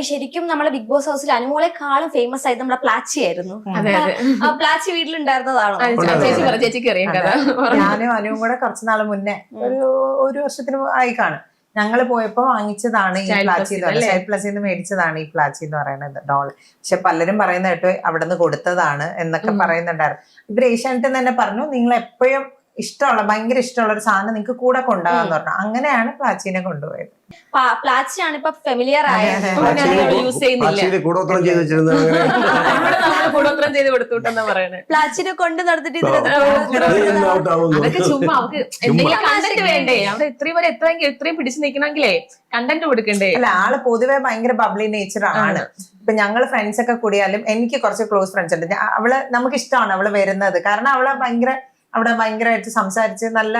ശരിക്കും നമ്മളെ big boss ഹൗസിൽ അനുമോളെക്കാളും ഫേമസ് ആയത് നമ്മുടെ പ്ലാച്ചി ആയിരുന്നു. പ്ലാച്ചി വീട്ടിലുണ്ടായിരുന്നതാണോ? ചേച്ചിക്ക് അറിയാം കഥ. ഞാനും അനുവും കൂടെ കുറച്ചുനാൾ മുന്നേ ഒരു വർഷത്തിന് ആയി കാണും. ഞങ്ങള് പോയപ്പോ വാങ്ങിച്ചതാണ് ഈ പ്ലാച്ചി എന്ന് പറയുന്നത്. സ്റ്റൈൽ പ്ലസിൽ മേടിച്ചതാണ് ഈ പ്ലാച്ചി എന്ന് പറയുന്നത് ഡോൾ. പക്ഷെ പലരും പറയുന്ന കേട്ടോ അവിടെ നിന്ന് കൊടുത്തതാണ് എന്നൊക്കെ പറയുന്നുണ്ടായിരുന്നു. ഇവര് ഏഷ്യാനെറ്റിൽ തന്നെ പറഞ്ഞു നിങ്ങൾ എപ്പോഴും ഇഷ്ടമുള്ള ഭയങ്കര ഇഷ്ടമുള്ള ഒരു സാധനം നിങ്ങൾക്ക് കൂടെ കൊണ്ടുപോകാന്ന് പറഞ്ഞു. അങ്ങനെയാണ് പ്ലാച്ചിനെ കൊണ്ടുപോയത്. പ്ലാച്ചിയാണ് ഇപ്പൊ ഫെമിലിയർ ആയത്. യൂസ് ചെയ്യുന്നില്ല, കൂടോത്രം ചെയ്ത് കൊടുത്തുവിട്ടെന്നാ പറയണേ. പ്ലാച്ചിനെ കൊണ്ട് നടത്തിട്ട് അതൊക്കെ ചുമ്മാ അവർക്ക് എന്തെങ്കിലും കണ്ടന്റ് വേണ്ടേ? അവിടെ ഇത്രയും വരെ എത്രയും പിടിച്ചു നിൽക്കണമെങ്കിലേ കണ്ടന്റ് കൊടുക്കണ്ടേ? അല്ല, ആള് പൊതുവെ ഭയങ്കര ബബ്ലി നേച്ചർ ആണ്. ഇപ്പൊ ഞങ്ങള് ഫ്രണ്ട്സ് ഒക്കെ കൂടിയാലും എനിക്ക് കുറച്ച് ക്ലോസ് ഫ്രണ്ട്സ് ഉണ്ട്. അവള് നമുക്ക് ഇഷ്ടമാണ് അവള് വരുന്നത്. കാരണം അവളെ അവിടെ ഭയങ്കരമായിട്ട് സംസാരിച്ച് നല്ല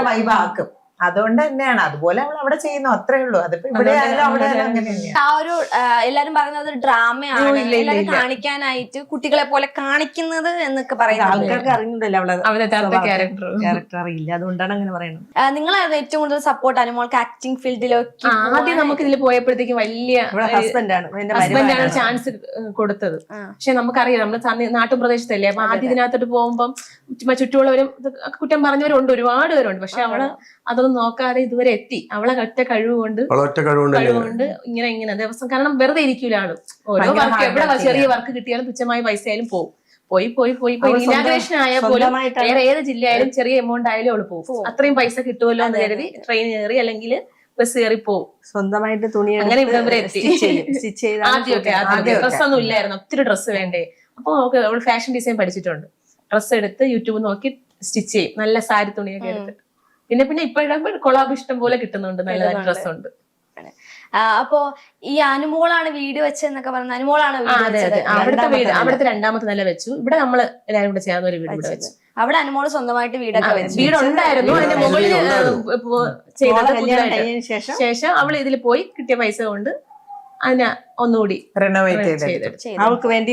വൈബാക്കും. അതുകൊണ്ട് തന്നെയാണ് അതുപോലെ അവൾ അവിടെ ചെയ്യുന്നു, അത്രേ ഉള്ളൂ. അതിപ്പോ ഇവിടെ ആയാലും അവിടെ അങ്ങനെയാണ്. ആ ഒരു എല്ലാരും പറയുന്നത് ഒരു ഡ്രാമയാണ്, എല്ലാരും കാണിക്കാനായിട്ട് കുട്ടികളെ പോലെ കാണിക്കുന്നത് എന്നൊക്കെ പറയുന്നത്. ആൾക്കാർക്ക് അറിഞ്ഞില്ലല്ലോ അവളെ ക്യാരക്ടർ അറിയില്ല, അതുകൊണ്ടാണ് അങ്ങനെ പറയുന്നത്. നിങ്ങളായിരുന്നു ഏറ്റവും കൂടുതൽ സപ്പോർട്ട് അനുമോൾക്ക് ആക്ടിംഗ് ഫീൽഡിലേക്ക്? ആദ്യം നമുക്ക് ഇതിൽ പോയപ്പോഴത്തേക്കും വലിയ ഹസ്ബൻഡാണ് ചാൻസ് കൊടുത്തത്. പക്ഷെ നമുക്കറിയാം നമ്മള് നാട്ടും പ്രദേശത്തല്ലേ, അപ്പൊ ആദ്യം ഇതിനകത്തോട്ട് പോകുമ്പം ചുറ്റുമുള്ളവരും കുറ്റം പറഞ്ഞവരുണ്ട്, ഒരുപാട് പേരുണ്ട്. പക്ഷെ അവള് അതൊന്നും നോക്കാതെ ഇതുവരെ എത്തി. അവളെ ഒറ്റ കഴിവുകൊണ്ട് ഇങ്ങനെ ദിവസം, കാരണം വെറുതെ ഇരിക്കൂല ആള്. ഓരോ വർക്ക് എവിടെ ചെറിയ വർക്ക് കിട്ടിയാലും തുച്ഛമായ പൈസ ആയാലും പോയി ഇനാഗ്രേഷൻ ആയാൽ പോലും വേറെ ഏത് ജില്ലയായാലും ചെറിയ എമൗണ്ട് ആയാലും അവള് പോകും. അത്രയും പൈസ കിട്ടുമല്ലോ എന്ന് കരുതി ട്രെയിൻ കയറി അല്ലെങ്കിൽ ബസ് കയറി പോകും. സ്വന്തമായിട്ട് തുണി അങ്ങനെ ഇവിടെ എത്തി. ആദ്യമൊക്കെ ഡ്രസ് ഒന്നും ഇല്ലായിരുന്നു, ഒത്തിരി ഡ്രസ്സ് വേണ്ടേ. അപ്പൊ അവള് ഫാഷൻ ഡിസൈൻ പഠിച്ചിട്ടുണ്ട്. ഡ്രസ്സ് എടുത്ത് യൂട്യൂബ് നോക്കി സ്റ്റിച്ച് ചെയ്യും, നല്ല സാരി തുണിയൊക്കെ എടുത്തിട്ട്. പിന്നെ ഇപ്പോഴും കൊളാബ് ഇഷ്ടം പോലെ കിട്ടുന്നുണ്ട്, നല്ല ഡ്രസ് ഉണ്ട്. അപ്പോ ഈ അനുമോളാണ് വീട് വെച്ചെന്നൊക്കെ പറഞ്ഞ അനുമോളാണ് അവിടുത്തെ രണ്ടാമത്തെ നില വെച്ചു. ഇവിടെ നമ്മള് എല്ലാവരും കൂടെ ചേർന്ന് ഒരു വീട് ഇവിടെ വെച്ചു. അവിടെ അനുമോള് സ്വന്തമായിട്ട് വീടൊക്കെ വെച്ചു. വീടുണ്ടായിരുന്നു, അതിന്റെ മുകളിൽ ശേഷം അവള് ഇതിൽ പോയി കിട്ടിയ പൈസ കൊണ്ട് അതിനെ ഒന്നുകൂടി റിനോവേറ്റ് ചെയ്ത് അവൾക്ക് വേണ്ടി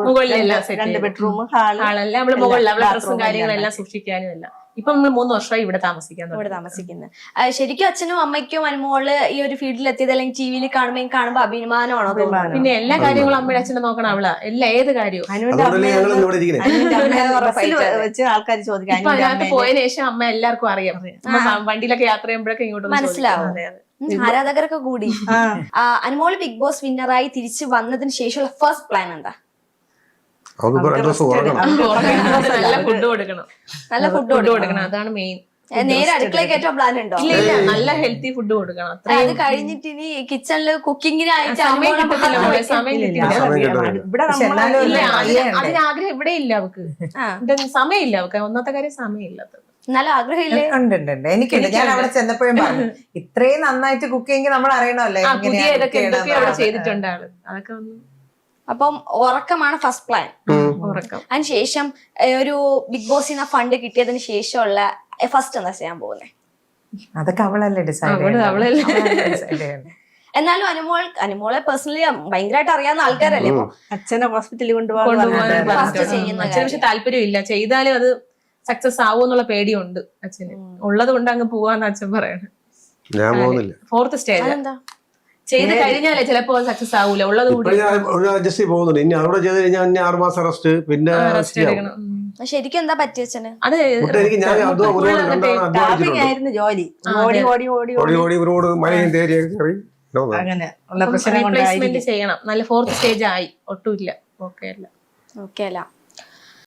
മുകളിലെല്ലാം 2 ബെഡ്റൂം ഹാളെല്ലാം നമ്മള് മുകളിൽ അവളെ ഡ്രസ്സും കാര്യങ്ങളെല്ലാം സൂക്ഷിക്കാനും എല്ലാം. ഇപ്പൊ നമ്മൾ 3 വർഷമായി ഇവിടെ താമസിക്കുന്നത്. ശരിക്കും അച്ഛനും അമ്മയ്ക്കും അനുമോള് ഈ ഒരു ഫീൽഡിൽ എത്തിയത് അല്ലെങ്കിൽ ടിവിയിൽ കാണുമ്പോ അഭിമാനമാണോ? പിന്നെ എല്ലാ കാര്യങ്ങളും അമ്മയുടെ അച്ഛനെ നോക്കണം അവളാ, ഏത് കാര്യവും. ആൾക്കാർ ചോദിക്കാം. അതിനകത്ത് പോയതിനു ശേഷം അമ്മ എല്ലാവർക്കും അറിയാം. വണ്ടിയിലൊക്കെ യാത്ര ചെയ്യുമ്പോഴൊക്കെ ഇങ്ങോട്ട് മനസ്സിലാവും, ആരാധകരൊക്കെ കൂടി. അനുമോള് ബിഗ് ബോസ് വിന്നറായി തിരിച്ചു വന്നതിന് ശേഷമുള്ള ഫസ്റ്റ് പ്ലാൻ എന്താ? നല്ല ഫുഡ് കൊടുക്കണം, അതാണ് മെയിൻ. നേരെ അടുക്കളയിൽ കയറ്റാൻ പ്ലാൻ ഉണ്ടോ? നല്ല ഹെൽത്തി ഫുഡ് കൊടുക്കണം. അത് കഴിഞ്ഞിട്ട് ഇനി കിച്ചണില് കുക്കിങ്ങിനായിട്ട് അതിനാഗ്രഹം ഇവിടെ ഇല്ല അവക്ക്, സമയമില്ല അവക്ക്. ഒന്നാമത്തെ കാര്യം സമയമില്ലാത്തത്. നല്ല ആഗ്രഹമില്ലേ? ഉണ്ട്, എനിക്കുണ്ട്. ഞാൻ അവിടെ ചെന്നപ്പോഴും പറഞ്ഞു ഇത്രയും നന്നായിട്ട് കുക്ക് ചെയ്യുമെങ്കിൽ നമ്മൾ അറിയണമല്ലേ ചെയ്തിട്ടുണ്ട് ആള്. അതൊക്കെ ഒന്നും. അപ്പം ഉറക്കമാണ് ഫസ്റ്റ് പ്ലാൻ. അതിനുശേഷം ഒരു ബിഗ് ബോസിന് ഫണ്ട് കിട്ടിയതിന് ശേഷമുള്ള ഫസ്റ്റ് എന്താ ചെയ്യാൻ പോകുന്നത്? അതൊക്കെ അവളല്ലേ ഡിസൈഡ്. എന്നാലും അനുമോളെ പേഴ്സണലി ഭയങ്കരമായിട്ട് അറിയാവുന്ന ആൾക്കാരല്ലേ. അച്ഛനെ ഹോസ്പിറ്റലിൽ കൊണ്ടുപോകാൻ പക്ഷെ താല്പര്യമില്ല. ചെയ്താലും അത് സക്സസ് ആവുമെന്നുള്ള പേടിയുണ്ട് അച്ഛന്. ഉള്ളത് കൊണ്ട് അങ്ങ് പോവാന്ന് അച്ഛൻ പറയണേ. 4th സ്റ്റേജ് ചെയ്ത് കഴിഞ്ഞാലേ ചിലപ്പോ സക്സസ് ആവൂല. ഉള്ളത് പോകുന്നുണ്ട്. ഇനി അവിടെ ചെയ്ത് കഴിഞ്ഞാൽ 6 മാസം റെസ്റ്റ്, പിന്നെ ശരിക്കും എന്താ പറ്റിയ അച്ഛന്? അത് ആയിരുന്നു ജോലി. റീപ്ലേസ്മെന്റ് ചെയ്യണം. നല്ല 4th സ്റ്റേജ് ആയി, ഒട്ടുമില്ല. ഓക്കെ അല്ല.